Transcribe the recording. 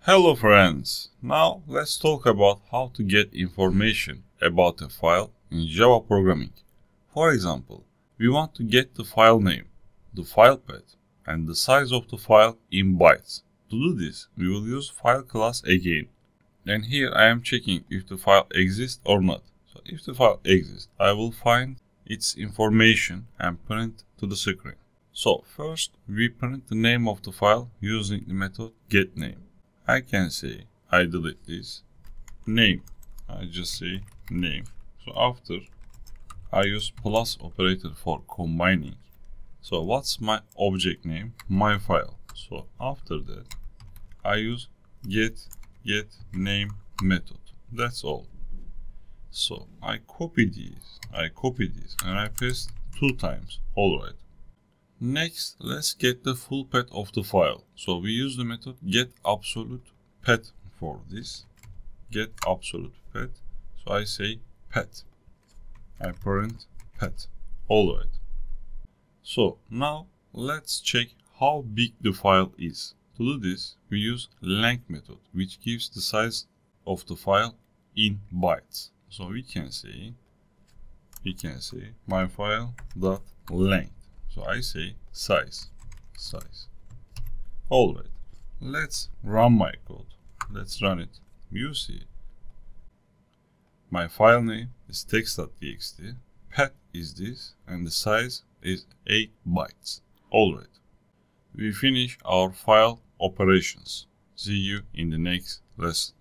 Hello friends, now let's talk about how to get information about a file in Java programming. For example, we want to get the file name, the file path, and the size of the file in bytes. To do this, we will use file class again. And here I am checking if the file exists or not. So if the file exists, I will find its information and print to the screen. So first we print the name of the file using the method getName. I can say I delete this name. I just say name. So after I use plus operator for combining. So what's my object name? My file. So after that I use get name method. That's all. So I copy these and I paste 2 times. Alright. Next, let's get the full path of the file. So we use the method getAbsolute_path for this. GetAbsolute_path. So I say path. I print path. Alright. So now let's check how big the file is. To do this, we use length method, which gives the size of the file in bytes. So we can say my file dot length. So I say size. Alright, let's run my code. Let's run it. You see, my file name is text.txt, path is this, and the size is 8 bytes. Alright, we finish our file operations. See you in the next lesson.